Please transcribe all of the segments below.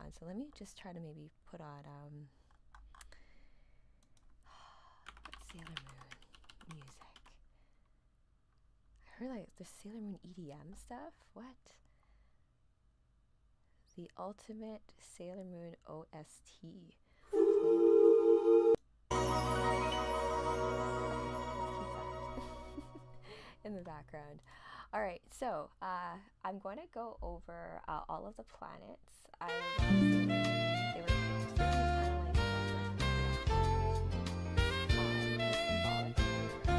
on. So let me just try to maybe put on Sailor Moon music. I heard like the Sailor Moon EDM stuff. What? The ultimate Sailor Moon OST. In the background. All right, so I'm going to go over all of the planets. I they were I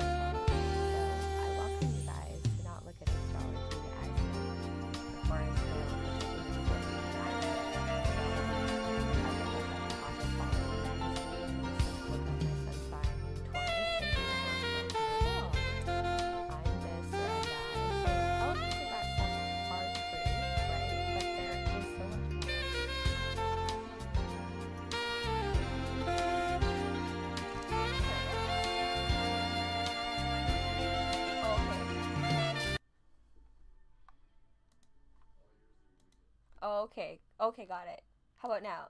welcome you guys to not look at astrology as the forest Oh, okay. Okay, got it. How about now?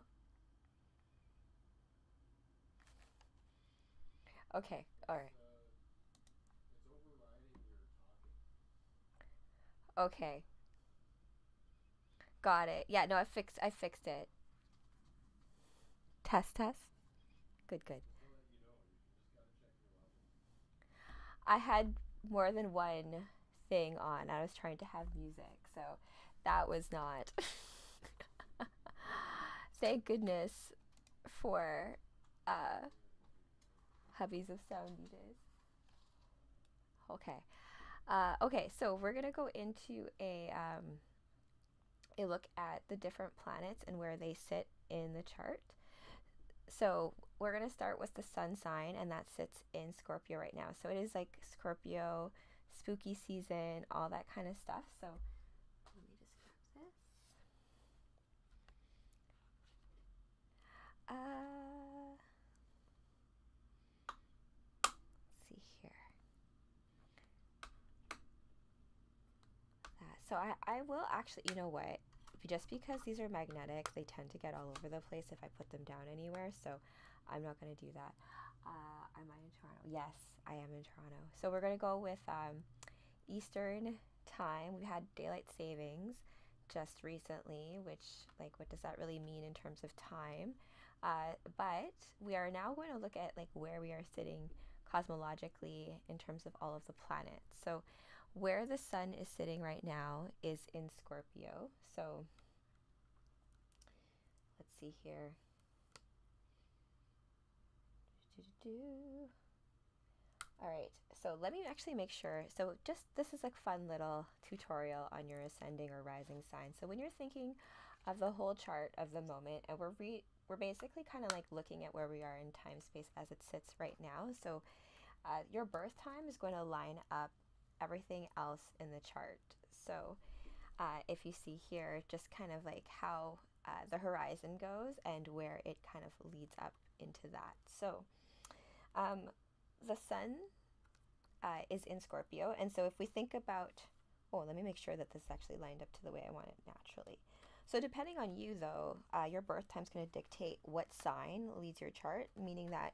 Okay, alright. Okay. Got it. Yeah, no, I fixed it. Test test. Good, good. I had more than one thing on. I was trying to have music, so that was not. Thank goodness for hubbies of sound DJs. Okay. Okay, so we're gonna go into a look at the different planets and where they sit in the chart. So we're going to start with the sun sign, and that sits in Scorpio right now. So it is like Scorpio, spooky season, all that kind of stuff. So let me just grab this. Let's see here. So I will actually, you know what? Just because these are magnetic, they tend to get all over the place if I put them down anywhere. So I'm not going to do that. Am I in Toronto? Yes, I am in Toronto. So we're going to go with Eastern time. We had daylight savings just recently, which, like, what does that really mean in terms of time? But we are now going to look at like where we are sitting cosmologically in terms of all of the planets. So where the sun is sitting right now is in Scorpio. So let's see here. All right, so let me actually make sure. So just this is a fun little tutorial on your ascending or rising sign. So when you're thinking of the whole chart of the moment, and we're basically kind of like looking at where we are in time space as it sits right now. So your birth time is going to line up everything else in the chart. So if you see here, just kind of like how the horizon goes and where it kind of leads up into that. So the sun is in Scorpio, and so if we think about, oh, let me make sure that this is actually lined up to the way I want it naturally. So depending on you though, your birth time is going to dictate what sign leads your chart, meaning that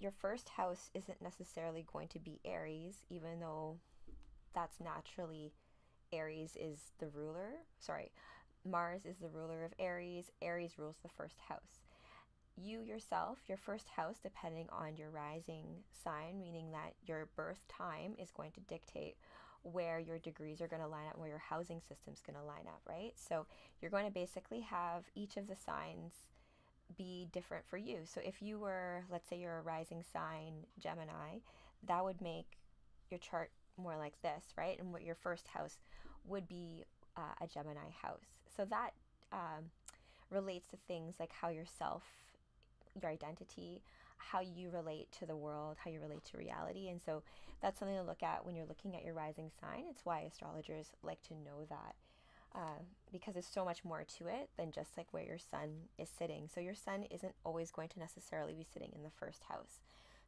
your first house isn't necessarily going to be Aries, even though that's naturally Aries is the ruler. Sorry, Mars is the ruler of Aries. Aries rules the first house. You yourself, your first house, depending on your rising sign, meaning that your birth time is going to dictate where your degrees are going to line up, where your housing system is going to line up, right? So you're going to basically have each of the signs be different for you. So if you were, let's say you're a rising sign Gemini, that would make your chart more like this, right? And what your first house would be a Gemini house. So that relates to things like how yourself, your identity, how you relate to the world, how you relate to reality. And so that's something to look at when you're looking at your rising sign. It's why astrologers like to know that. Because there's so much more to it than just like where your sun is sitting. So your sun isn't always going to necessarily be sitting in the first house.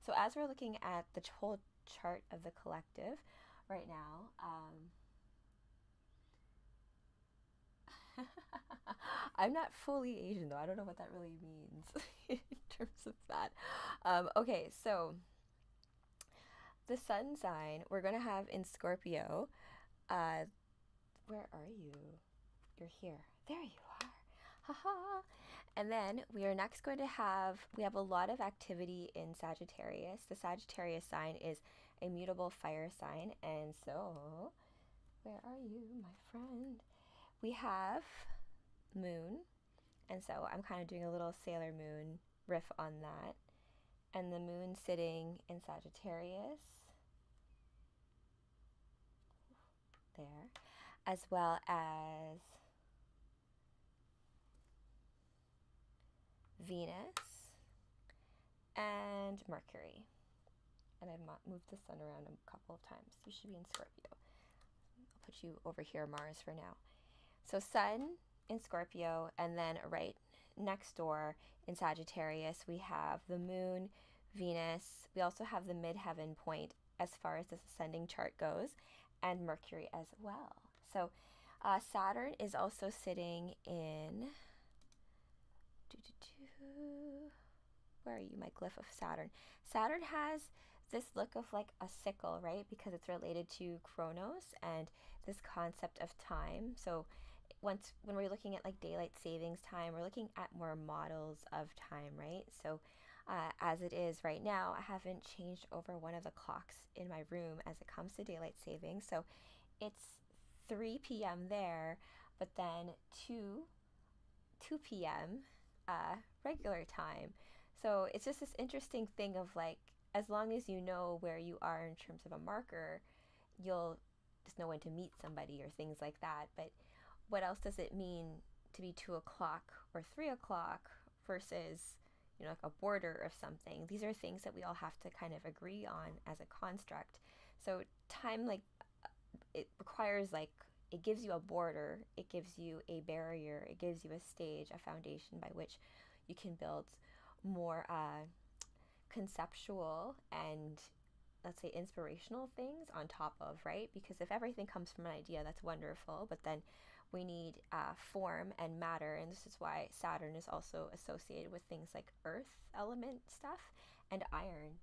So as we're looking at the whole chart of the collective right now, I'm not fully Asian though. I don't know what that really means in terms of that. Okay, so the sun sign we're going to have in Scorpio. Uh, where are you? You're here. There you are. Haha. And then we are next going to we have a lot of activity in Sagittarius. The Sagittarius sign is a mutable fire sign. And so, where are you, my friend? We have Moon. And so I'm kind of doing a little Sailor Moon riff on that. And the Moon sitting in Sagittarius. There. As well as Venus and Mercury. And I've moved the sun around a couple of times. You should be in Scorpio. I'll put you over here, Mars, for now. So sun in Scorpio, and then right next door in Sagittarius, we have the Moon, Venus. We also have the midheaven point as far as this ascending chart goes, and Mercury as well. So Saturn is also sitting in... Where are you, my glyph of Saturn? Saturn has this look of like a sickle, right? Because it's related to Chronos and this concept of time. So when we're looking at like daylight savings time, we're looking at more models of time, right? So as it is right now, I haven't changed over one of the clocks in my room as it comes to daylight savings. So it's 3 p.m. there, but then 2 p.m. Regular time. So it's just this interesting thing of like, as long as you know where you are in terms of a marker, you'll just know when to meet somebody or things like that. But what else does it mean to be 2 o'clock or 3 o'clock versus, you know, like a border of something? These are things that we all have to kind of agree on as a construct. So time, like, it requires like, it gives you a border, it gives you a barrier, it gives you a stage, a foundation by which you can build more conceptual and, let's say, inspirational things on top of, right? Because if everything comes from an idea, that's wonderful, but then we need form and matter, and this is why Saturn is also associated with things like earth element stuff and iron.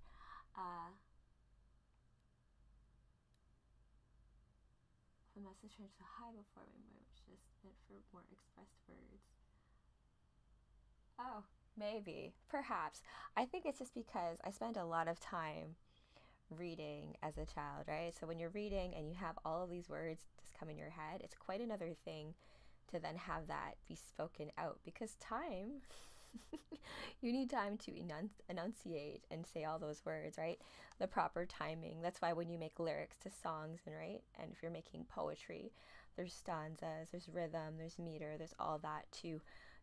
The message turns to high before my mind, which is meant for more expressed words. Oh, maybe, perhaps. I think it's just because I spent a lot of time reading as a child, right? So when you're reading and you have all of these words just come in your head, it's quite another thing to then have that be spoken out, because time, you need time to enunciate and say all those words, right? The proper timing. That's why when you make lyrics to songs, and right, and if you're making poetry, there's stanzas, there's rhythm, there's meter, there's all that to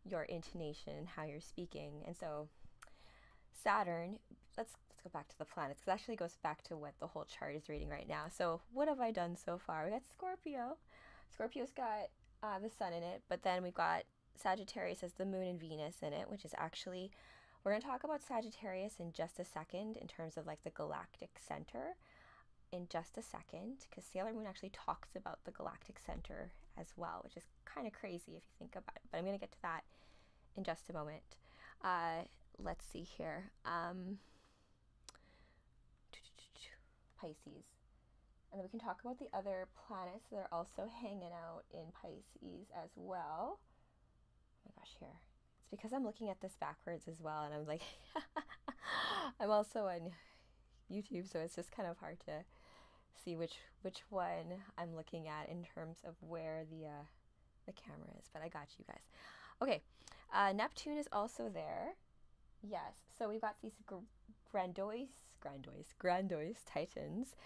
your intonation and how you're speaking. And so Saturn, let's go back to the planets, because it actually goes back to what the whole chart is reading right now. So what have I done so far? We got Scorpio. Scorpio's got the sun in it, but then we've got Sagittarius has the moon and Venus in it, which is actually, we're going to talk about Sagittarius in just a second in terms of like the galactic center in just a second, because Sailor Moon actually talks about the galactic center as well, which is kind of crazy if you think about it, but I'm going to get to that in just a moment. Let's see here. Pisces. And then we can talk about the other planets that are also hanging out in Pisces as well. Oh my gosh, here. It's because I'm looking at this backwards as well, and I'm like, I'm also on YouTube, so it's just kind of hard to see which one I'm looking at in terms of where the camera is, but I got you guys. Okay, Neptune is also there. Yes, so we've got these grandiose titans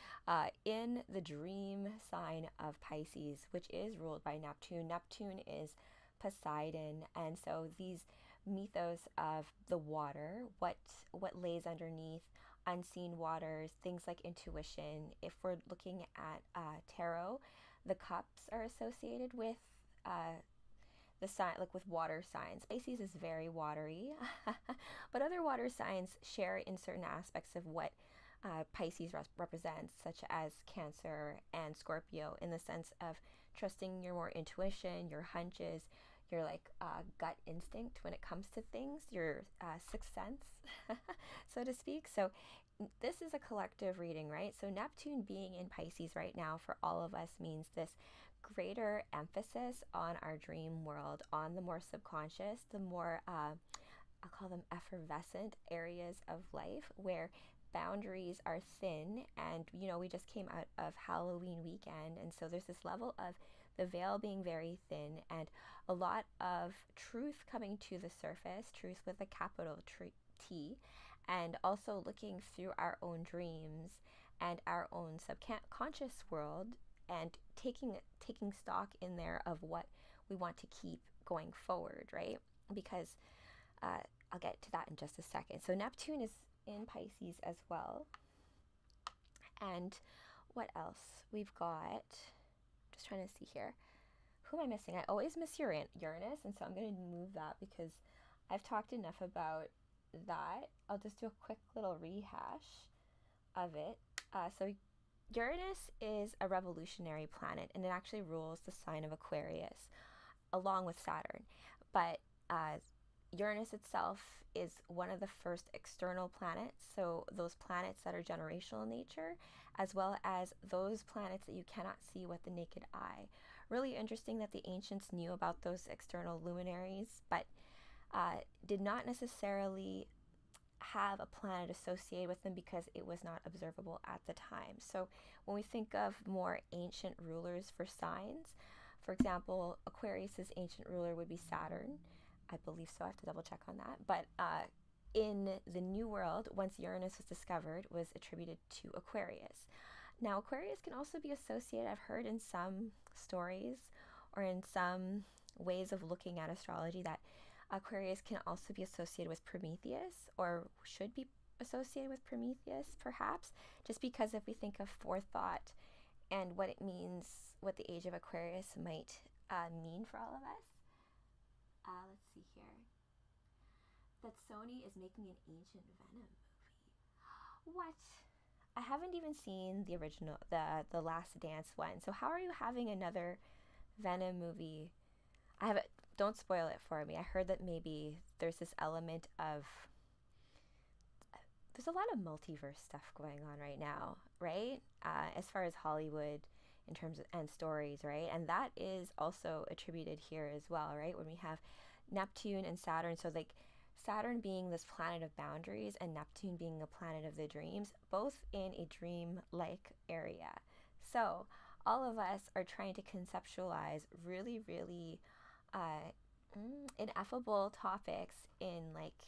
in the dream sign of Pisces, which is ruled by Neptune. Neptune is Poseidon, and so these mythos of the water, what lays underneath, unseen waters, things like intuition. If we're looking at tarot, the cups are associated with the sign, like with water signs. Pisces is very watery, but other water signs share in certain aspects of what Pisces represents, such as Cancer and Scorpio, in the sense of trusting your more intuition, your hunches, your like gut instinct when it comes to things, your sixth sense, so to speak. So this is a collective reading, right? So Neptune being in Pisces right now for all of us means this greater emphasis on our dream world, on the more subconscious, the more I'll call them effervescent areas of life where boundaries are thin. And we just came out of Halloween weekend, and so there's this level of the veil being very thin and a lot of truth coming to the surface, truth with a capital T, and also looking through our own dreams and our own subconscious world, and taking stock in there of what we want to keep going forward, right? Because I'll get to that in just a second. So Neptune is in Pisces as well. And what else? We've got, just trying to see here. Who am I missing? I always miss Uranus, and so I'm going to move that because I've talked enough about that. I'll just do a quick little rehash of it. So Uranus is a revolutionary planet, and it actually rules the sign of Aquarius along with Saturn. But Uranus itself is one of the first external planets, so those planets that are generational in nature, as well as those planets that you cannot see with the naked eye. Really interesting that the ancients knew about those external luminaries, but did not necessarily have a planet associated with them because it was not observable at the time. So when we think of more ancient rulers for signs, for example, Aquarius's ancient ruler would be Saturn. I believe so. I have to double check on that. But in the New World, once Uranus was discovered, was attributed to Aquarius. Now, Aquarius can also be associated, I've heard in some stories or in some ways of looking at astrology, that Aquarius can also be associated with Prometheus, or should be associated with Prometheus, perhaps, just because if we think of forethought and what it means, what the age of Aquarius might mean for all of us. Let's see here. That Sony is making an ancient Venom movie. What? I haven't even seen the original, the Last Dance one. So how are you having another Venom movie? I haven't. Don't spoil it for me. I heard that maybe there's this element of, there's a lot of multiverse stuff going on right now, right? As far as Hollywood in terms of, and stories, right? And that is also attributed here as well, right? When we have Neptune and Saturn, so like Saturn being this planet of boundaries and Neptune being a planet of the dreams, both in a dream-like area. So all of us are trying to conceptualize really, really ineffable topics in like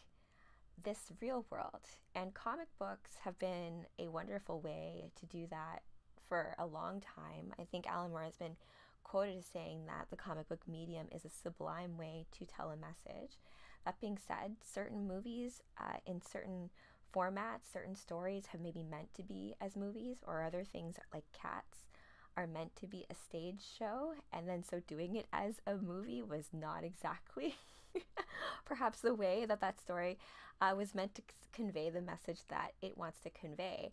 this real world. And comic books have been a wonderful way to do that for a long time. I think Alan Moore has been quoted as saying that the comic book medium is a sublime way to tell a message. That being said, certain movies in certain formats, certain stories have maybe meant to be as movies, or other things like Cats are meant to be a stage show, and then so doing it as a movie was not exactly perhaps the way that that story was meant to convey the message that it wants to convey.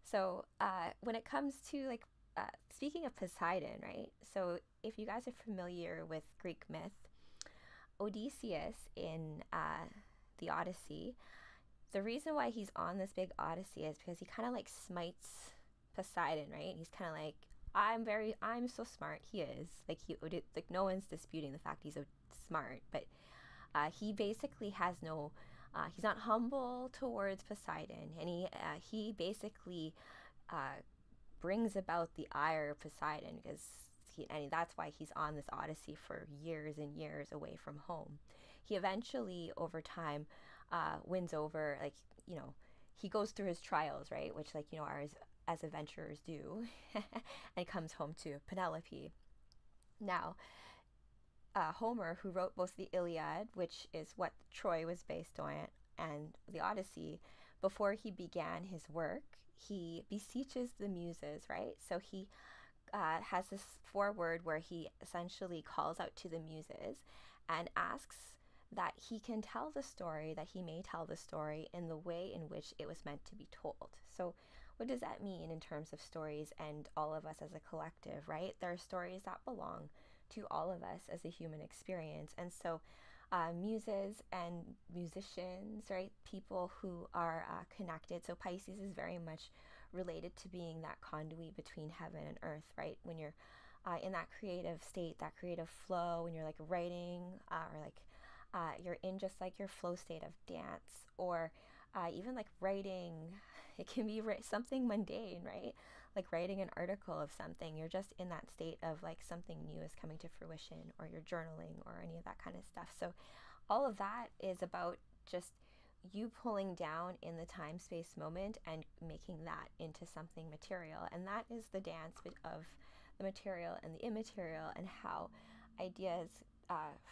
So when it comes to like speaking of Poseidon, right? So if you guys are familiar with Greek myth, Odysseus in the Odyssey, the reason why he's on this big Odyssey is because he kind of like smites Poseidon, right? He's kind of like, I'm so smart. He is like like no one's disputing the fact he's so smart, but he basically has no, he's not humble towards Poseidon, and he basically brings about the ire of Poseidon because and that's why he's on this Odyssey for years and years away from home. He eventually, over time, wins over, like, he goes through his trials, right? Which, like, as adventurers do, and comes home to Penelope. Now, Homer, who wrote both the Iliad, which is what Troy was based on, and the Odyssey, before he began his work, he beseeches the muses, right? So he has this foreword where he essentially calls out to the muses and asks that he can tell the story, that he may tell the story in the way in which it was meant to be told. So what does that mean in terms of stories and all of us as a collective, right? There are stories that belong to all of us as a human experience. And so muses and musicians, right? People who are connected. So Pisces is very much related to being that conduit between heaven and earth, right? When you're in that creative state, that creative flow, when you're like writing or like you're in just like your flow state of dance, or even like writing. It can be something mundane, right? Like writing an article of something. You're just in that state of like something new is coming to fruition, or you're journaling, or any of that kind of stuff. So all of that is about just you pulling down in the time space moment and making that into something material. And that is the dance of the material and the immaterial, and how ideas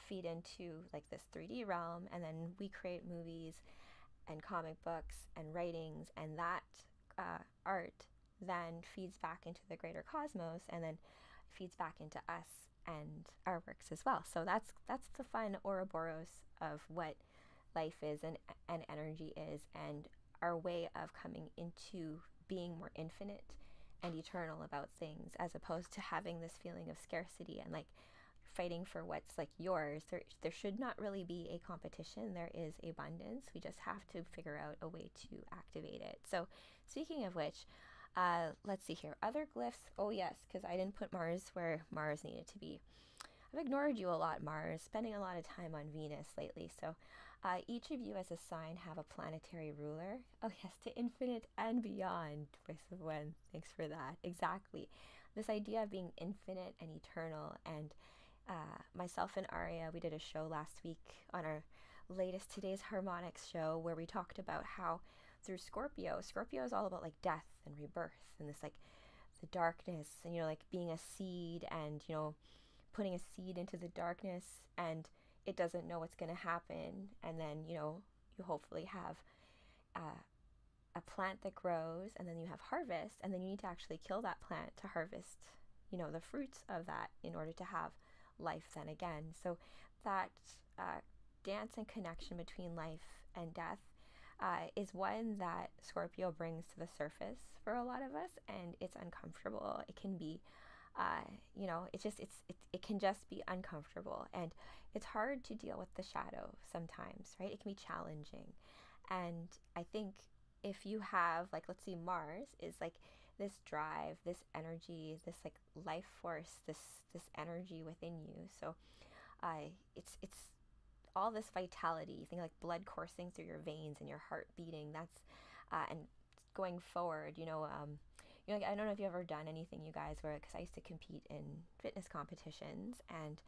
feed into like this 3D realm, and then we create movies and comic books and writings, and that art then feeds back into the greater cosmos, and then feeds back into us and our works as well. So that's the fun Ouroboros of what life is and energy is, and our way of coming into being more infinite and eternal about things, as opposed to having this feeling of scarcity and like fighting for what's like yours. There should not really be a competition. There is abundance. We just have to figure out a way to activate it. So speaking of which, let's see here. Other glyphs. Oh yes, because I didn't put Mars where Mars needed to be. I've ignored you a lot, Mars, spending a lot of time on Venus lately. So each of you as a sign have a planetary ruler. Oh yes, to infinite and beyond. Voice of One, thanks for that. Exactly. This idea of being infinite and eternal. And myself and Aria, we did a show last week on our latest Today's Harmonics show, where we talked about how through Scorpio is all about like death and rebirth, and this like the darkness, and like being a seed, and putting a seed into the darkness, and it doesn't know what's going to happen, and then you hopefully have a plant that grows, and then you have harvest, and then you need to actually kill that plant to harvest the fruits of that in order to have life then again. So that dance and connection between life and death is one that Scorpio brings to the surface for a lot of us, and it's uncomfortable. It can be it can just be uncomfortable, and it's hard to deal with the shadow sometimes, right? It can be challenging. And I think if you have, like, let's see, Mars is like this drive, this energy, this like life force, this energy within you. So it's all this vitality. You think like blood coursing through your veins and your heart beating. That's and going forward, like, I don't know if you've ever done anything, you guys, because I used to compete in fitness competitions, and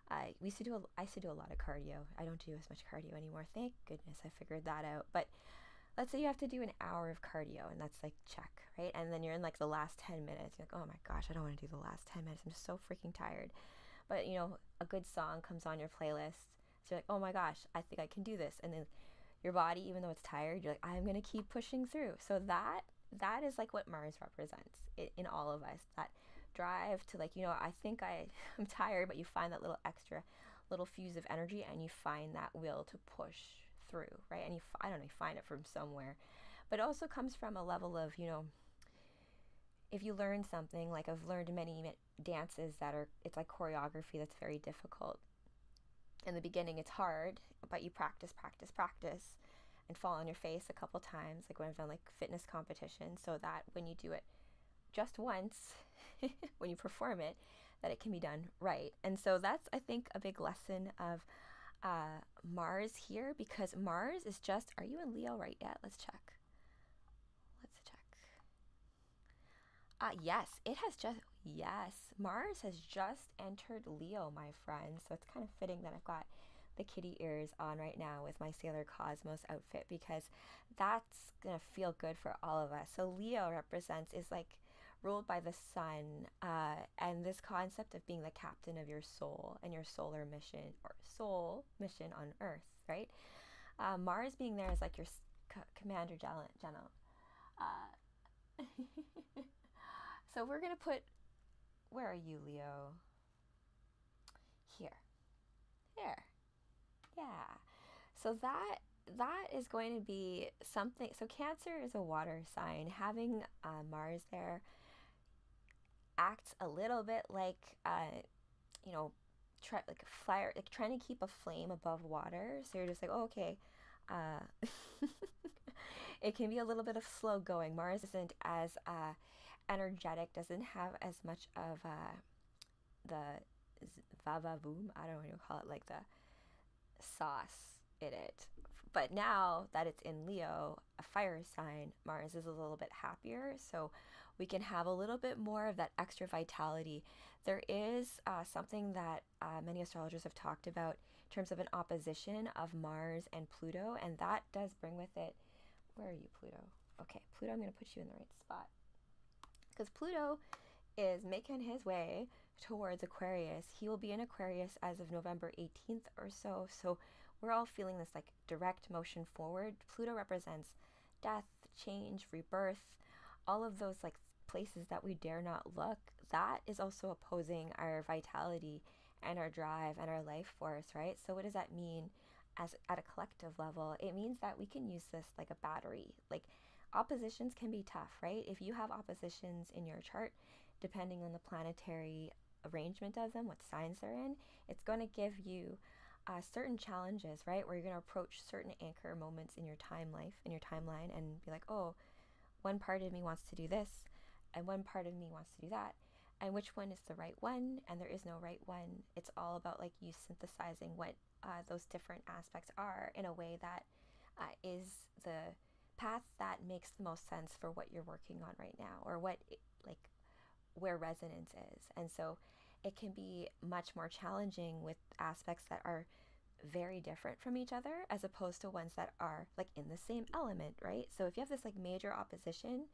I used to do a lot of cardio. I don't do as much cardio anymore. Thank goodness I figured that out. But let's say you have to do an hour of cardio, and that's like check, right? And then you're in like the last 10 minutes. You're like, oh my gosh, I don't want to do the last 10 minutes. I'm just so freaking tired. But a good song comes on your playlist. So you're like, oh my gosh, I think I can do this. And then your body, even though it's tired, you're like, I'm going to keep pushing through. So that is like what Mars represents in all of us. That drive to like, I think I'm tired, but you find that little extra little fuse of energy, and you find that will to push through, right? And you find it from somewhere. But it also comes from a level of, if you learn something, like I've learned many dances it's like choreography that's very difficult. In the beginning, it's hard, but you practice, and fall on your face a couple times, like when I've done like fitness competitions, so that when you do it just once, when you perform it, that it can be done right. And so that's, I think, a big lesson of Mars here, because Mars is just, are you in Leo right yet? Let's check. Yes, Mars has just entered Leo, my friend. So it's kind of fitting that I've got the kitty ears on right now with my Sailor Cosmos outfit, because that's gonna feel good for all of us. So Leo is like ruled by the sun, and this concept of being the captain of your soul and your solar mission, or soul mission on Earth, right? Mars being there is like your commander general. So we're gonna put, where are you, Leo? Here. Yeah. So that is going to be something. So Cancer is a water sign. Having Mars there acts a little bit like you know, fire, like trying to keep a flame above water. So you're just like, oh, okay. It can be a little bit of slow going. Mars isn't as energetic, doesn't have as much of the va-va-voom, I don't know what you call it, like the sauce in it. But now that it's in Leo, a fire sign, Mars is a little bit happier. So we can have a little bit more of that extra vitality. There is something that many astrologers have talked about in terms of an opposition of Mars and Pluto. And that does bring with it, where are you, Pluto? Okay, Pluto, I'm going to put you in the right spot. Because Pluto is making his way towards Aquarius. He will be in Aquarius as of November 18th or so. So we're all feeling this like direct motion forward. Pluto represents death, change, rebirth, all of those like places that we dare not look. That is also opposing our vitality and our drive and our life force, right? So what does that mean as at a collective level? It means that we can use this like a battery. Like oppositions can be tough, right? If you have oppositions in your chart, depending on the planetary arrangement of them, what signs they're in, it's going to give you certain challenges, right? Where you're going to approach certain anchor moments in your timeline, and be like, oh, one part of me wants to do this, and one part of me wants to do that. And which one is the right one? And there is no right one. It's all about like you synthesizing what those different aspects are in a way that is the path that makes the most sense for what you're working on right now, or what like where resonance is. And so it can be much more challenging with aspects that are very different from each other, as opposed to ones that are like in the same element, right? So if you have this like major opposition,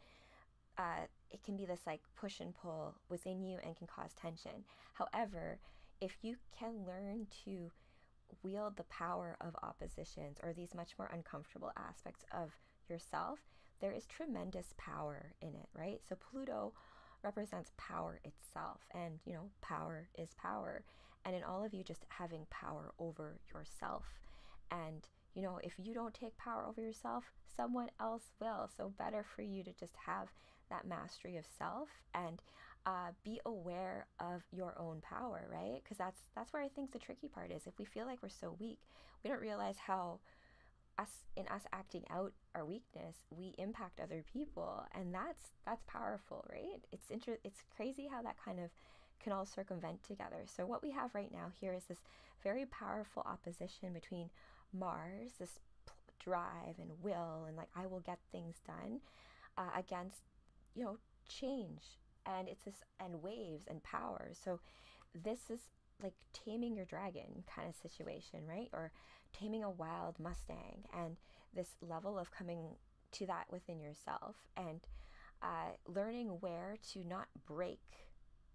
it can be this like push and pull within you and can cause tension. However, if you can learn to wield the power of oppositions, or these much more uncomfortable aspects of yourself, there is tremendous power in it, right? So Pluto represents power itself, and you know, power is power. And in all of you, just having power over yourself. And you know, if you don't take power over yourself, someone else will. So better for you to just have that mastery of self, and be aware of your own power, right? Because that's where I think the tricky part is. If we feel like we're so weak, we don't realize how us acting out our weakness, we impact other people, and that's powerful, right? It's crazy how that kind of can all circumvent together. So what we have right now here is this very powerful opposition between Mars, this drive and will, and like I will get things done, against, you know, change, and it's this, and waves and power. So this is like taming your dragon kind of situation, right? Or taming a wild Mustang, and this level of coming to that within yourself, and learning where to not break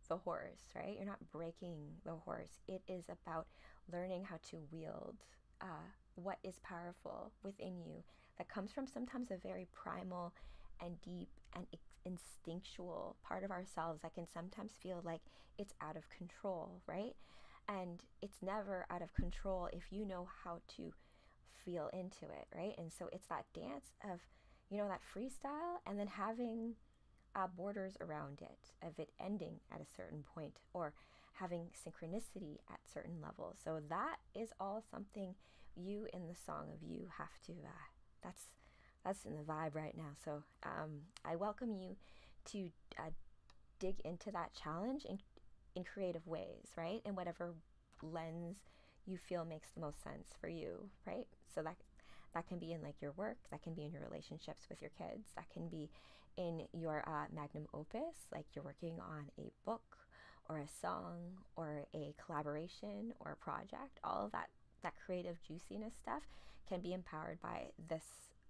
the horse, right? You're not breaking the horse. It is about learning how to wield what is powerful within you, that comes from sometimes a very primal and deep and instinctual part of ourselves that can sometimes feel like it's out of control, right? And it's never out of control if you know how to feel into it, right? And so it's that dance of, you know, that freestyle, and then having borders around it, of it ending at a certain point, or having synchronicity at certain levels. So that is all something you in the Song of You have to, that's in the vibe right now. So I welcome you to dig into that challenge in creative ways, right? In whatever lens you feel makes the most sense for you, right? So that can be in like your work, that can be in your relationships with your kids, that can be in your magnum opus, like you're working on a book or a song or a collaboration or a project. All of that creative juiciness stuff can be empowered by this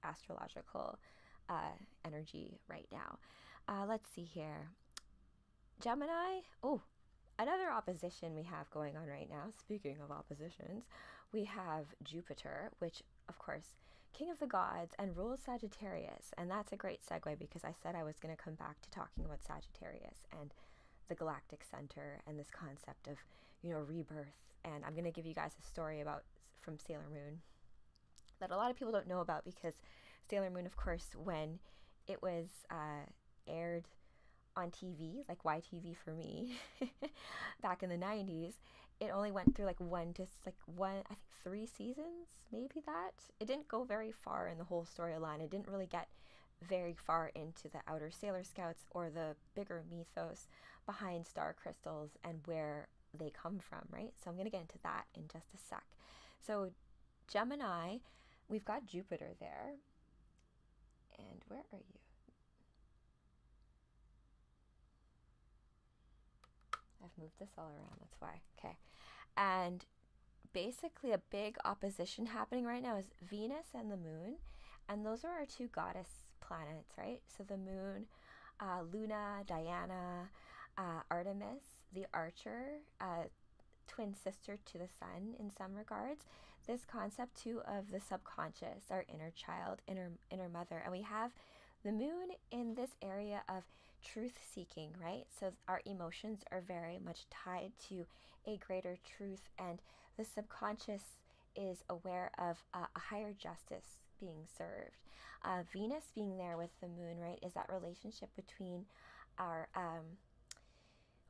astrological energy right now. Let's see here. Gemini. Oh, another opposition we have going on right now. Speaking of oppositions, we have Jupiter, which of course, king of the gods and rules Sagittarius. And that's a great segue, because I said I was going to come back to talking about Sagittarius and the galactic center and this concept of, you know, rebirth. And I'm going to give you guys a story from Sailor Moon that a lot of people don't know about, because Sailor Moon, of course, when it was aired on TV, like YTV for me, back in the 90s, it only went through like I think 3 seasons, maybe that. It didn't go very far in the whole storyline. It didn't really get very far into the outer Sailor Scouts or the bigger mythos behind star crystals and where they come from, right? So I'm going to get into that in just a sec. So Gemini, we've got Jupiter there. And where are you? I've moved this all around, that's why. Okay. And basically a big opposition happening right now is Venus and the moon. And those are our two goddess planets, right? So the moon, Luna, Diana, Artemis, the archer, twin sister to the sun in some regards. This concept too of the subconscious, our inner child, inner mother. And we have the moon in this area of truth seeking, right? So our emotions are very much tied to a greater truth, and the subconscious is aware of a higher justice being served. Venus being there with the moon, right, is that relationship between our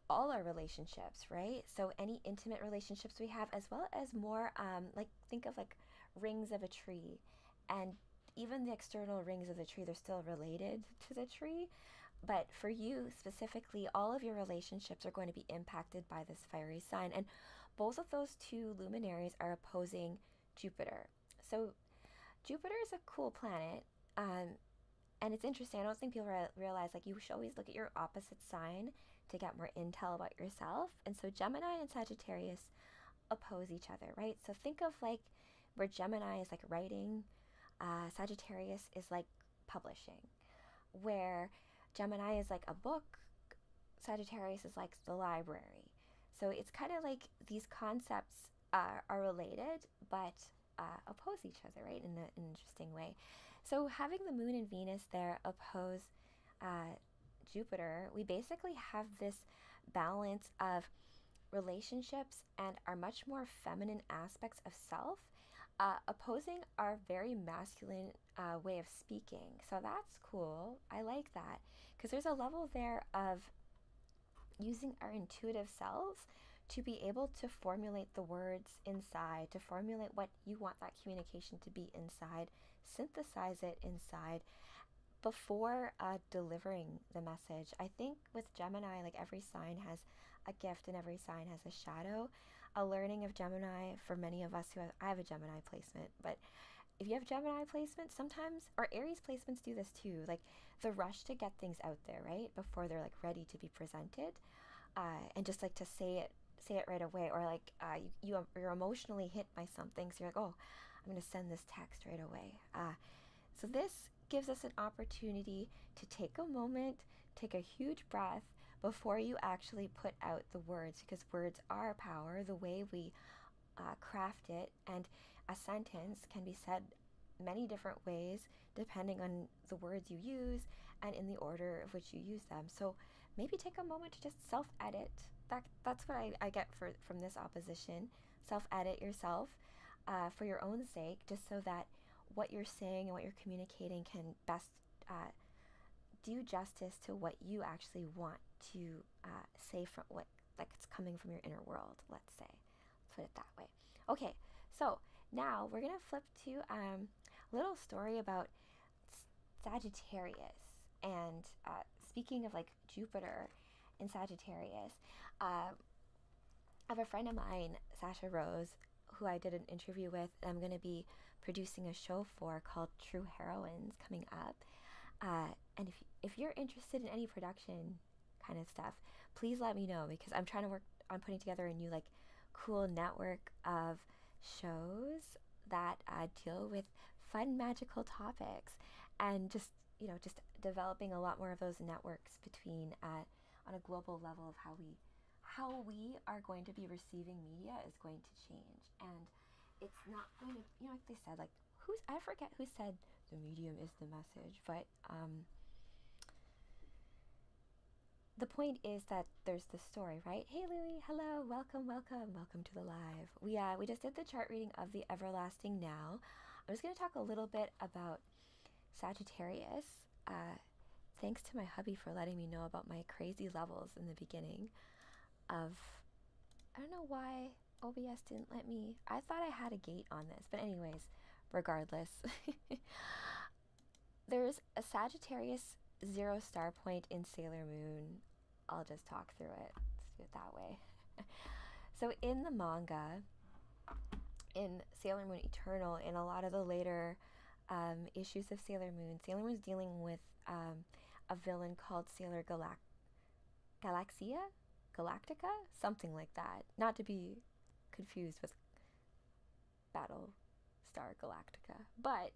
all our relationships, right? So any intimate relationships we have, as well as more like, think of like rings of a tree, and even the external rings of the tree, they're still related to the tree. But for you specifically, all of your relationships are going to be impacted by this fiery sign, and both of those two luminaries are opposing Jupiter. So Jupiter is a cool planet, and it's interesting. I don't think people realize, like, you should always look at your opposite sign to get more intel about yourself. And so Gemini and Sagittarius oppose each other, right? So think of like where Gemini is like writing, Sagittarius is like publishing. Where Gemini is like a book, Sagittarius is like the library. So it's kind of like these concepts are related, but oppose each other, right, in an interesting way. So having the moon and Venus there oppose Jupiter, we basically have this balance of relationships and our much more feminine aspects of self opposing our very masculine way of speaking. So that's cool. I like that, because there's a level there of using our intuitive selves to be able to formulate the words inside, to formulate what you want that communication to be inside, synthesize it inside before delivering the message. I think with Gemini, like, every sign has a gift and every sign has a shadow. A learning of Gemini for many of us I have a Gemini placement, but if you have Gemini placement, sometimes, or Aries placements do this too, like the rush to get things out there, right, before they're like ready to be presented, and just like to say it right away, or like you're emotionally hit by something, so you're like, oh, I'm going to send this text right away. So this gives us an opportunity to take a moment, take a huge breath before you actually put out the words, because words are power, the way we craft it, and a sentence can be said many different ways depending on the words you use and in the order of which you use them. So maybe take a moment to just self-edit. That's what I get from this opposition. Self-edit yourself for your own sake, just so that what you're saying and what you're communicating can best do justice to what you actually want to say, from what, like, it's coming from your inner world, let's say. Let's put it that way. Okay, so now we're going to flip to a little story about Sagittarius. And speaking of like Jupiter in Sagittarius, I have a friend of mine, Sasha Rose, who I did an interview with, and I'm going to be producing a show for called True Heroines coming up. And if you're interested in any production kind of stuff, please let me know, because I'm trying to work on putting together a new, like, cool network of shows that deal with fun, magical topics, and just developing a lot more of those networks between on a global level of how we are going to be receiving media is going to change. And it's not going to, like they said, like, I forget who said the medium is the message, but the point is that there's the story, right? Hey Louie, hello, welcome to the live. We just did the chart reading of the Everlasting Now. I'm just going to talk a little bit about Sagittarius. thanks to my hubby for letting me know about my crazy levels in the beginning of, I don't know why OBS didn't let me. I thought I had a gate on this, but anyways, regardless. There's a Sagittarius 0 star point in Sailor Moon. I'll just talk through it. Let's do it that way. So in the manga, in Sailor Moon Eternal, in a lot of the later issues of Sailor Moon's dealing with a villain called Sailor Galactica, something like that. Not to be confused with Battlestar Galactica, but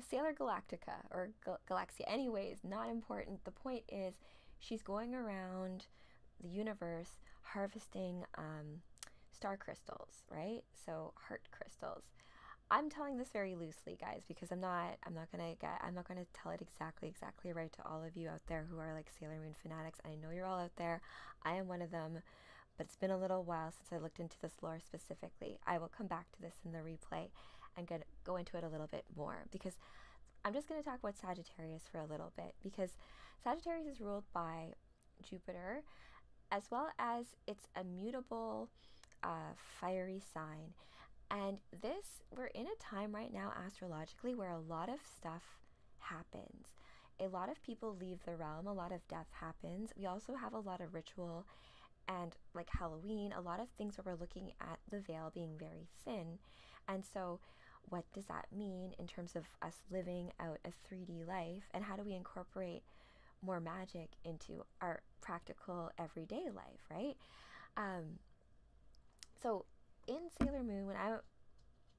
Sailor Galactica or Galaxia. Anyways, not important. The point is, she's going around the universe harvesting star crystals, right? So heart crystals. I'm telling this very loosely, guys, because I'm not gonna tell it exactly right to all of you out there who are like Sailor Moon fanatics. I know you're all out there. I am one of them, but it's been a little while since I looked into this lore specifically. I will come back to this in the replay and go into it a little bit more, because I'm just going to talk about Sagittarius for a little bit, because Sagittarius is ruled by Jupiter, as well as it's a mutable fiery sign. And we're in a time right now astrologically where a lot of stuff happens. A lot of people leave the realm, a lot of death happens. We also have a lot of ritual and like Halloween, a lot of things where we're looking at the veil being very thin. And so what does that mean in terms of us living out a 3D life, and how do we incorporate more magic into our practical everyday life, right? So in Sailor Moon,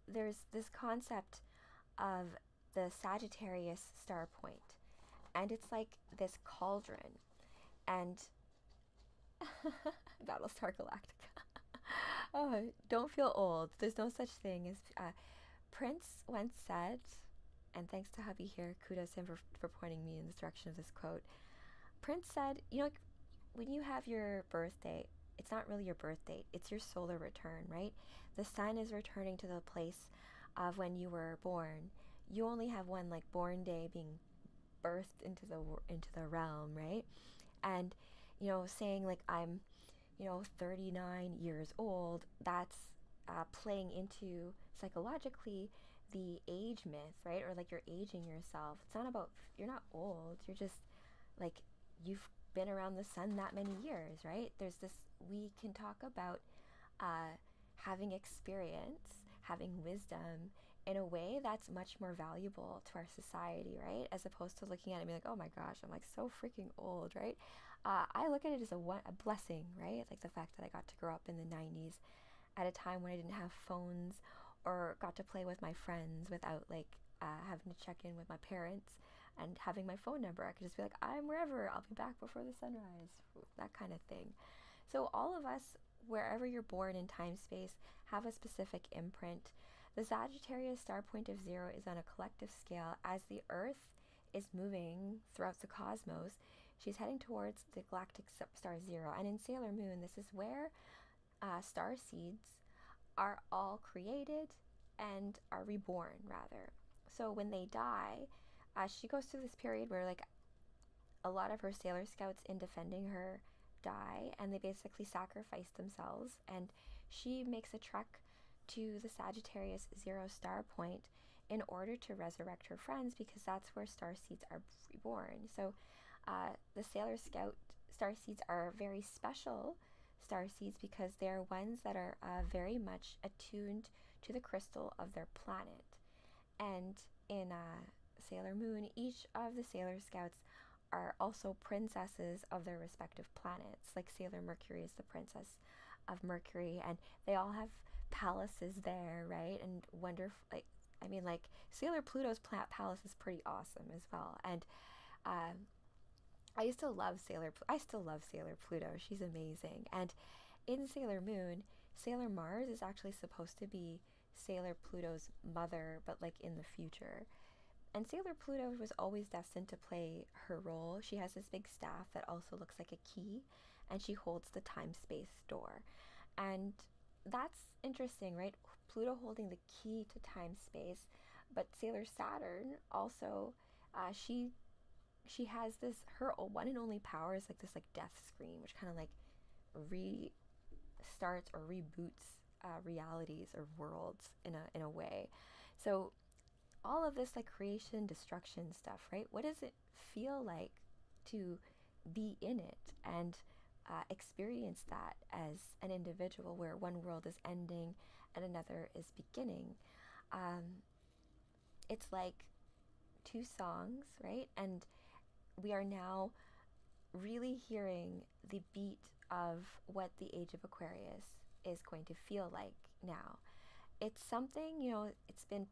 there's this concept of the Sagittarius star point, and it's like this cauldron, and Battlestar Galactica. Oh, don't feel old. There's no such thing as Prince once said, and thanks to hubby here, kudos to him for pointing me in this direction of this quote. Prince said, when you have your birthday, it's not really your birth date, it's your solar return, right? The sun is returning to the place of when you were born. You only have one like born day being birthed into the realm, right? And saying like I'm 39 years old, that's playing into psychologically the age myth, right? Or like you're aging yourself. It's not about, you're not old, you're just like, you've been around the sun that many years, right? There's this, we can talk about having experience, having wisdom in a way that's much more valuable to our society, right? As opposed to looking at it and being like, oh my gosh, I'm like so freaking old, right? I look at it as a blessing, right? It's like the fact that I got to grow up in the 90s at a time when I didn't have phones or got to play with my friends without like having to check in with my parents and having my phone number. I could just be like, I'm wherever, I'll be back before the sunrise, that kind of thing. So all of us, wherever you're born in time space, have a specific imprint. The Sagittarius star point of 0 is on a collective scale. As the Earth is moving throughout the cosmos, she's heading towards the galactic star 0. And in Sailor Moon, this is where star seeds are all created and are reborn, rather. So when they die, she goes through this period where like a lot of her Sailor Scouts in defending her die, and they basically sacrifice themselves, and she makes a trek to the Sagittarius 0 star point in order to resurrect her friends, because that's where star seeds are reborn. So the Sailor Scout star seeds are very special star seeds because they're ones that are very much attuned to the crystal of their planet. And in Sailor Moon, each of the Sailor Scouts are also princesses of their respective planets. Like Sailor Mercury is the princess of Mercury, and they all have palaces there, right? And wonderful, like Sailor Pluto's palace is pretty awesome as well. And I still love Sailor Pluto. She's amazing. And in Sailor Moon, Sailor Mars is actually supposed to be Sailor Pluto's mother, but like in the future. And Sailor Pluto was always destined to play her role. She has this big staff that also looks like a key, and she holds the time-space door. And that's interesting, right? Pluto holding the key to time-space, but Sailor Saturn also, she she has this, her one and only power is like this like death scream, which kind of like restarts or reboots realities or worlds in a way. So all of this like creation, destruction stuff, right? What does it feel like to be in it and experience that as an individual, where one world is ending and another is beginning? It's like two songs, right? And we are now really hearing the beat of what the age of Aquarius is going to feel like now. It's something, it's been,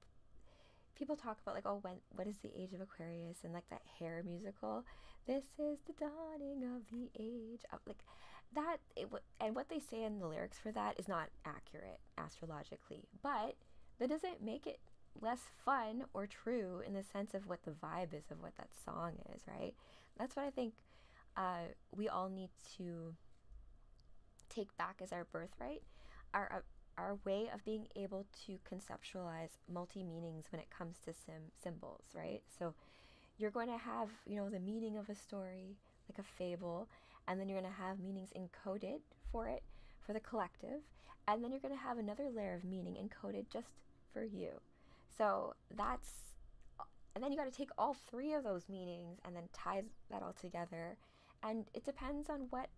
people talk about like, oh, what is the age of Aquarius, and like that Hair musical, this is the dawning of the age of, like that, and what they say in the lyrics for that is not accurate astrologically, but that doesn't make it less fun or true in the sense of what the vibe is of what that song is, right? That's what I think we all need to take back as our birthright, our way of being able to conceptualize multi-meanings when it comes to symbols, right? So you're going to have, the meaning of a story, like a fable, and then you're going to have meanings encoded for it, for the collective, and then you're going to have another layer of meaning encoded just for you. So and then you got to take all three of those meanings and then tie that all together. And it depends on what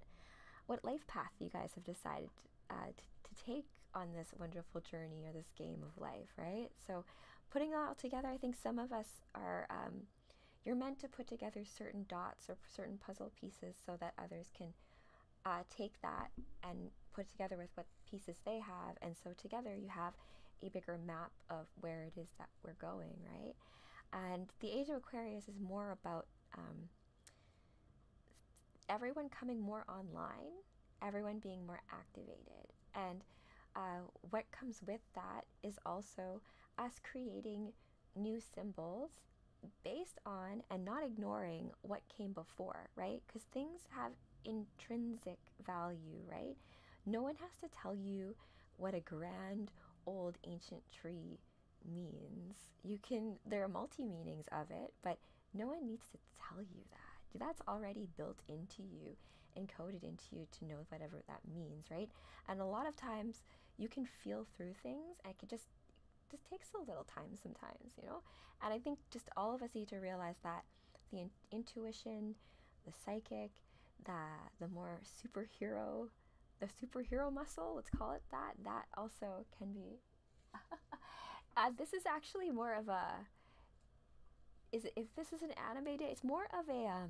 life path you guys have decided to take on this wonderful journey or this game of life, right? So putting it all together, I think some of us are, you're meant to put together certain dots or certain puzzle pieces so that others can take that and put together with what pieces they have. And so together you have a bigger map of where it is that we're going, right? And the age of Aquarius is more about everyone coming more online, everyone being more activated. And what comes with that is also us creating new symbols based on and not ignoring what came before, right? Because things have intrinsic value, right? No one has to tell you what a grand old ancient tree means. There are multi-meanings of it, but no one needs to tell you that. That's already built into you, encoded into you to know whatever that means, right? And a lot of times you can feel through things, and it could just takes a little time sometimes, And I think just all of us need to realize that the intuition, the psychic, the more the superhero muscle, let's call it that also can be. This is actually more of a. If this is an anime day, it's more of a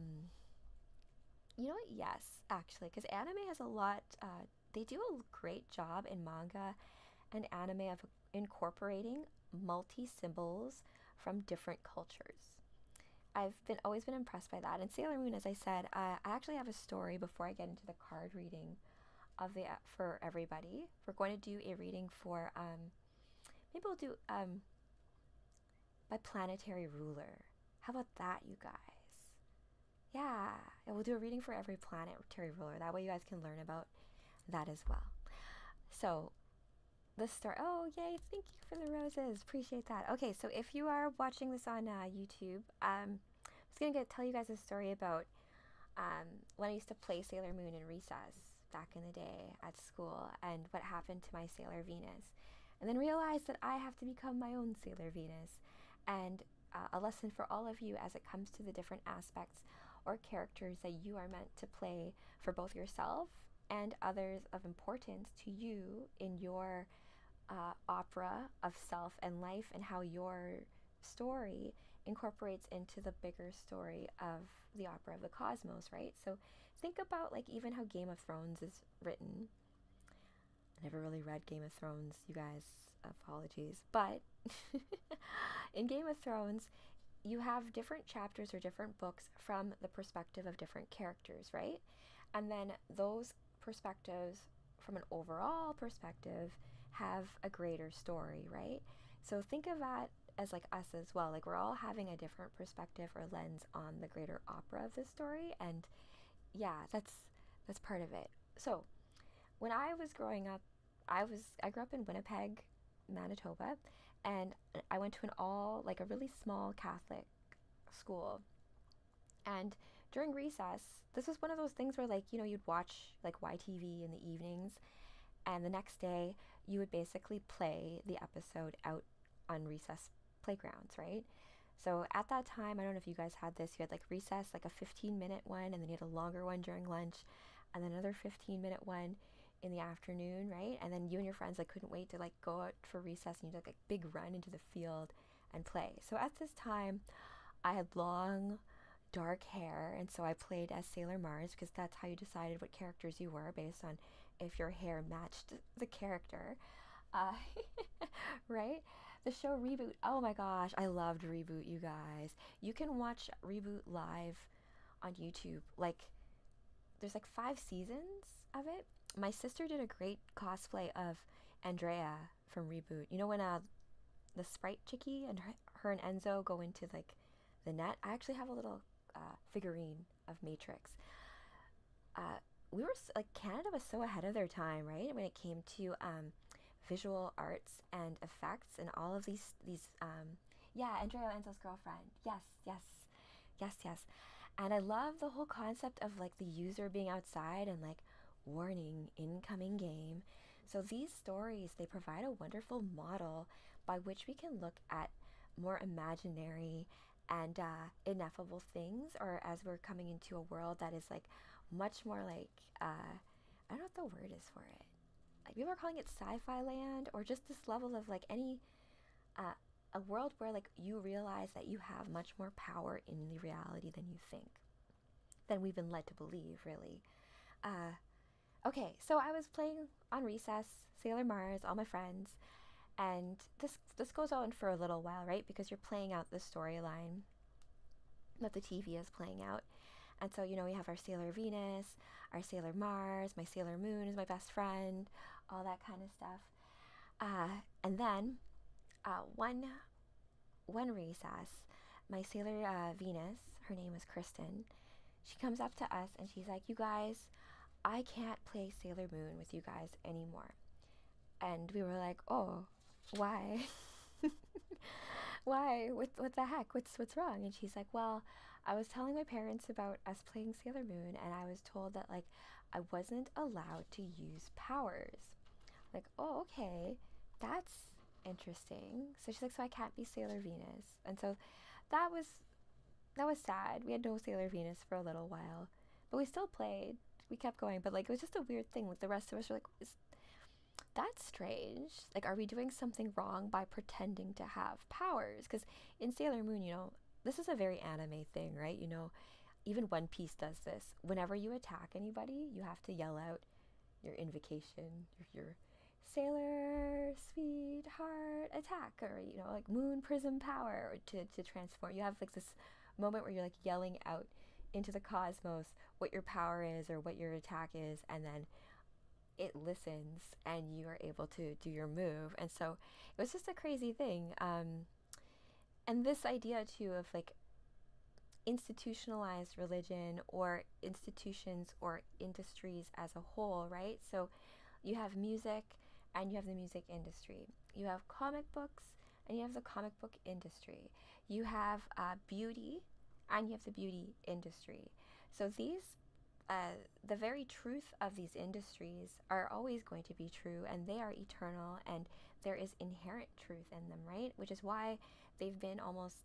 You know what? Yes, actually, because anime has a lot. They do a great job in manga and anime of incorporating multi symbols from different cultures. I've always been impressed by that. And Sailor Moon, as I said, I actually have a story before I get into the card reading for everybody. We're going to do a reading for maybe we'll do by planetary ruler. How about that, you guys? Yeah, and we'll do a reading for every planetary ruler. That way you guys can learn about that as well. So the start. Oh, yay! Thank you for the roses. Appreciate that. Okay, so if you are watching this on YouTube, I'm just gonna tell you guys a story about when I used to play Sailor Moon in recess back in the day at school, and what happened to my Sailor Venus, and then realized that I have to become my own Sailor Venus, and a lesson for all of you as it comes to the different aspects or characters that you are meant to play for both yourself and others of importance to you in your opera of self and life, and how your story incorporates into the bigger story of the opera of the cosmos, right? So think about like even how Game of Thrones is written. I never really read Game of Thrones, you guys, apologies, but in Game of Thrones you have different chapters or different books from the perspective of different characters, right? And then those perspectives from an overall perspective have a greater story, right? So think of that as like us as well. Like we're all having a different perspective or lens on the greater opera of the story, and yeah, that's part of it. So when I was growing up, I grew up in Winnipeg, Manitoba, and I went to a really small Catholic school. And during recess, this was one of those things where, like, you'd watch like YTV in the evenings, and the next day you would basically play the episode out on recess playgrounds, right? So at that time, I don't know if you guys had this, you had like recess, like a 15-minute one, and then you had a longer one during lunch, and then another 15-minute one in the afternoon, right? And then you and your friends like couldn't wait to like go out for recess, and you'd like a big run into the field and play. So at this time, I had long dark hair, and so I played as Sailor Mars, because that's how you decided what characters you were, based on if your hair matched the character. Uh, right? The show Reboot. Oh my gosh, I loved Reboot, you guys. You can watch Reboot live on YouTube. Like, there's like 5 seasons of it. My sister did a great cosplay of Andrea from Reboot. You know when the Sprite chickie and her and Enzo go into like the net? I actually have a little figurine of Matrix. We were like, Canada was so ahead of their time, right? When it came to visual arts and effects and all of these yeah, Andrea Enzo's girlfriend. Yes, yes, yes, yes. And I love the whole concept of like the user being outside and like, warning, incoming game. So these stories, they provide a wonderful model by which we can look at more imaginary and ineffable things, or as we're coming into a world that is like much more like, I don't know what the word is for it. Like, people are calling it sci-fi land, or just this level of like a world where like you realize that you have much more power in the reality than you think, than we've been led to believe, really. Okay, so I was playing on recess, Sailor Mars, all my friends, and this goes on for a little while, right? Because you're playing out the storyline that the TV is playing out. And so, we have our Sailor Venus, our Sailor Mars, my Sailor Moon is my best friend, all that kind of stuff. And then one recess, my Sailor Venus, her name is Kristen, she comes up to us and she's like, "You guys, I can't play Sailor Moon with you guys anymore." And we were like, "Oh, why?" "Why? What the heck? What's wrong?" And she's like, "Well, I was telling my parents about us playing Sailor Moon, and I was told that like I wasn't allowed to use powers." Like, "Oh, okay, that's interesting." So she's like, "So I can't be Sailor Venus." And so that was sad. We had no Sailor Venus for a little while, but we still played. We kept going, but like it was just a weird thing. Like, the rest of us were like, "That's strange. Like, are we doing something wrong by pretending to have powers?" Because in Sailor Moon, this is a very anime thing, right? Even One Piece does this. Whenever you attack anybody, you have to yell out your invocation, your Sailor Sweetheart attack, or like Moon Prism Power, or to transform. You have like this moment where you're like yelling out into the cosmos what your power is or what your attack is, and then it listens and you are able to do your move. And so it was just a crazy thing. And this idea too of like institutionalized religion, or institutions or industries as a whole, right? So you have music and you have the music industry. You have comic books and you have the comic book industry. You have beauty and you have the beauty industry. So the very truth of these industries are always going to be true, and they are eternal, and there is inherent truth in them, right? Which is why they've been almost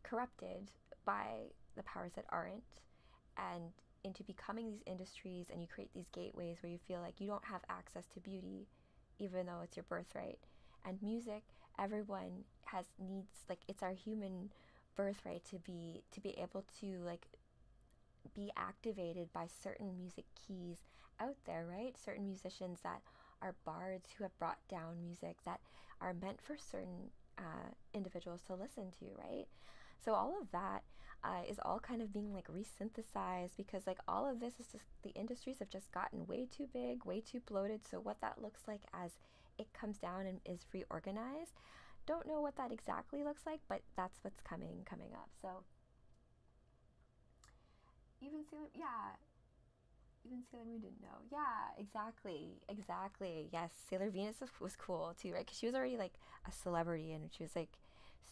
corrupted by the powers that aren't, and into becoming these industries, and you create these gateways where you feel like you don't have access to beauty, even though it's your birthright. And music, everyone needs, like, it's our human birthright to be able to like be activated by certain music keys out there, right? Certain musicians that are bards who have brought down music that are meant for certain individuals to listen to, right? So all of that is all kind of being like resynthesized, because like all of this is just, the industries have just gotten way too big, way too bloated. So what that looks like as it comes down and is reorganized, don't know what that exactly looks like, but that's what's coming up. So even Sailor Moon didn't know. Yeah, exactly. Yes, Sailor Venus was cool too, right? Because she was already like a celebrity, and she was like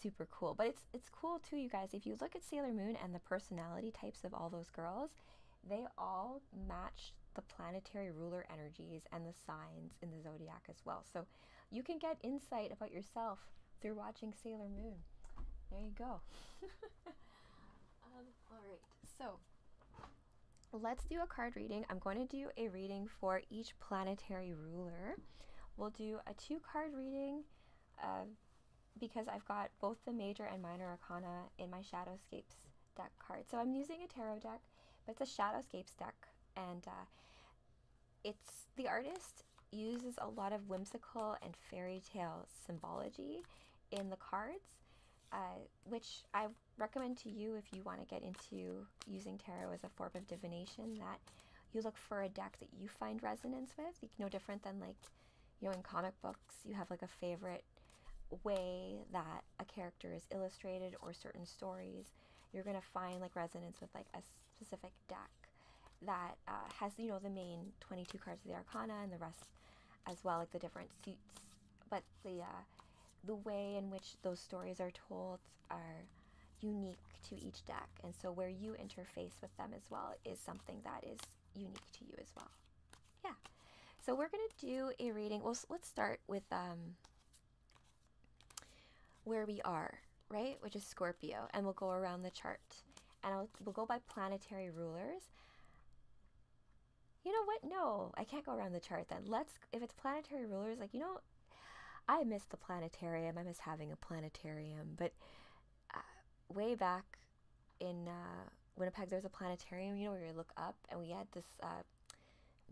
super cool. But it's cool too, you guys. If you look at Sailor Moon and the personality types of all those girls, they all match the planetary ruler energies and the signs in the zodiac as well. So you can get insight about yourself through watching Sailor Moon. There you go. All right, so let's do a card reading. I'm going to do a reading for each planetary ruler. We'll do a 2-card reading because I've got both the major and minor arcana in my Shadowscapes deck card. So I'm using a tarot deck, but it's a Shadowscapes deck, and it's the artist uses a lot of whimsical and fairy tale symbology in the cards, which I recommend to you if you want to get into using tarot as a form of divination, that you look for a deck that you find resonance with. No different than, like, you know, in comic books, you have like a favorite way that a character is illustrated or certain stories. You're going to find like resonance with like a specific deck that has, you know, the main 22 cards of the arcana and the rest as well, like the different suits. But the way in which those stories are told are unique to each deck, and so where you interface with them as well is something that is unique to you as well. Yeah. So we're going to do a reading. Well, let's start with where we are, right? Which is Scorpio, and we'll go around the chart. And we'll go by planetary rulers. You know what? No, I can't go around the chart then. If it's planetary rulers, like, you know, I miss the planetarium. I miss having a planetarium. But way back in Winnipeg, there's a planetarium, you know, where you look up, and we had this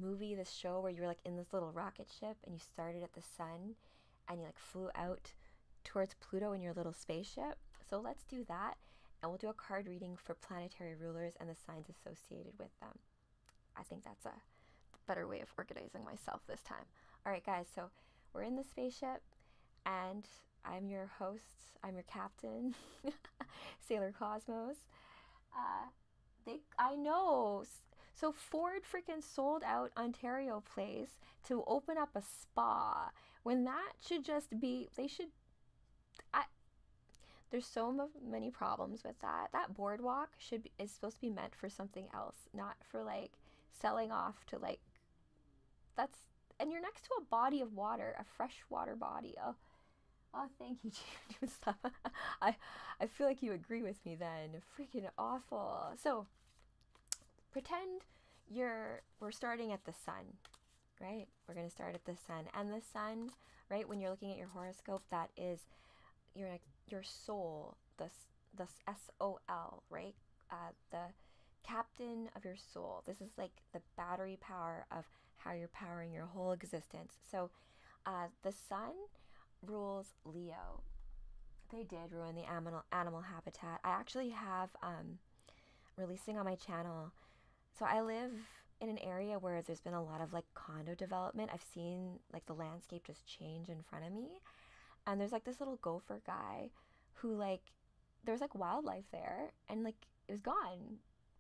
this show where you were like in this little rocket ship and you started at the sun and you like flew out towards Pluto in your little spaceship. So let's do that, and we'll do a card reading for planetary rulers and the signs associated with them. I think that's a better way of organizing myself this time. All right, guys, so we're in the spaceship, and I'm your host, I'm your captain, Sailor Cosmos. I know. So Ford freaking sold out Ontario Place to open up a spa, when that should just be, there's so many problems with that. That boardwalk is supposed to be meant for something else, not for like selling off to like, and you're next to a body of water, a freshwater body. Oh, thank you, Stop. I feel like you agree with me then. Freaking awful. So pretend we're starting at the sun, right? We're going to start at the sun. And the sun, right, when you're looking at your horoscope, that is your soul, the SOL, right? The captain of your soul. This is like the battery power of how you're powering your whole existence. So the sun rules Leo. They did ruin the animal habitat. I actually have releasing on my channel. So I live in an area where there's been a lot of like condo development. I've seen like the landscape just change in front of me. And there's like this little gopher guy who like, there's like wildlife there, and like it was gone.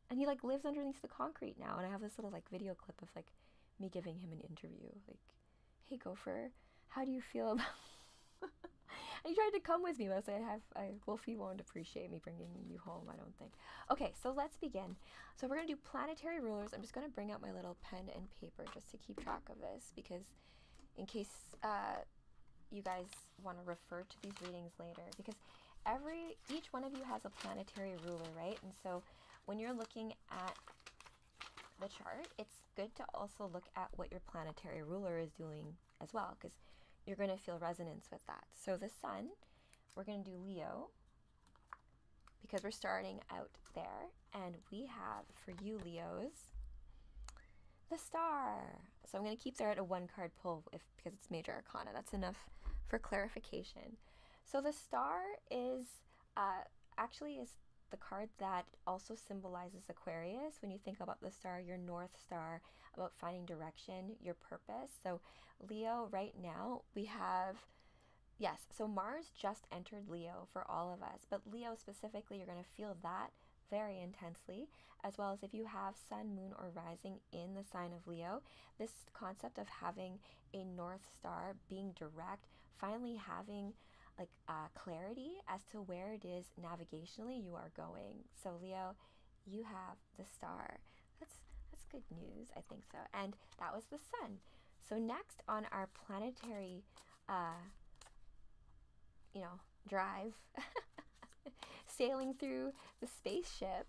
And he like lives underneath the concrete now. And I have this little like video clip of like me giving him an interview. Like, hey gopher, how do you feel about... And he tried to come with me, but I was like, Wolfie won't appreciate me bringing you home, I don't think. Okay, so let's begin. So we're going to do planetary rulers. I'm just going to bring out my little pen and paper just to keep track of this, because in case you guys want to refer to these readings later, because each one of you has a planetary ruler, right? And so when you're looking at the chart, it's good to also look at what your planetary ruler is doing as well, because you're going to feel resonance with that. So the sun, we're going to do Leo, because we're starting out there. And we have, for you Leos, the star. So I'm going to keep there at a 1-card pull because it's major arcana. That's enough for clarification. So the star is actually the card that also symbolizes Aquarius. When you think about the star, your North Star, about finding direction, your purpose. So Leo, right now, we have, yes, so Mars just entered Leo for all of us, but Leo specifically, you're going to feel that very intensely, as well as if you have sun, moon, or rising in the sign of Leo, this concept of having a North Star, being direct, finally having like clarity as to where it is navigationally you are going. So Leo, you have the star. That's good news, I think so. And that was the sun. So next on our planetary, drive, sailing through the spaceship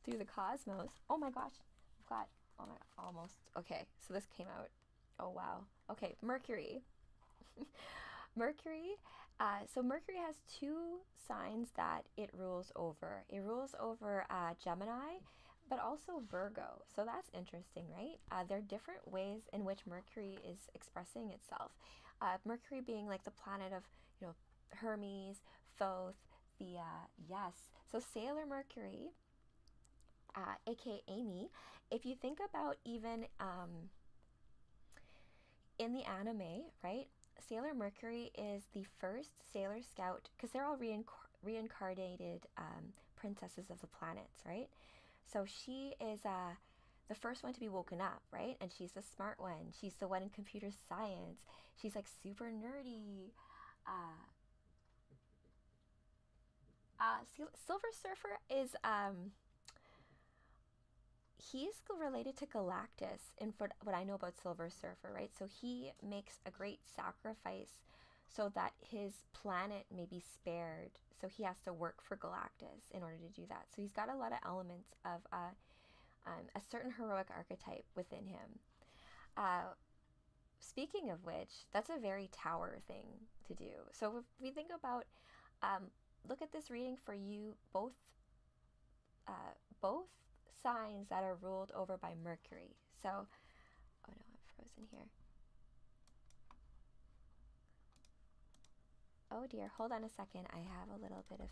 through the cosmos. Oh my gosh, I've got, oh my, almost. Okay, so this came out. Oh wow. Okay, Mercury. Mercury. So Mercury has two signs that it rules over. It rules over Gemini, but also Virgo. So that's interesting, right? There are different ways in which Mercury is expressing itself. Mercury being like the planet of, Hermes, Thoth, the, yes. So Sailor Mercury, aka Amy, if you think about even in the anime, right? Sailor Mercury is the first Sailor Scout, because they're all reincarnated princesses of the planets, right? So she is the first one to be woken up, right? And she's the smart one. She's the one in computer science. She's like super nerdy. Silver Surfer is he's related to Galactus in what I know about Silver Surfer, right? So he makes a great sacrifice so that his planet may be spared. So he has to work for Galactus in order to do that. So he's got a lot of elements of a certain heroic archetype within him. Speaking of which, that's a very Tower thing to do. So if we think about, look at this reading for you, both signs that are ruled over by Mercury. So, oh no, I'm frozen here. Oh dear, hold on a second. I have a little bit of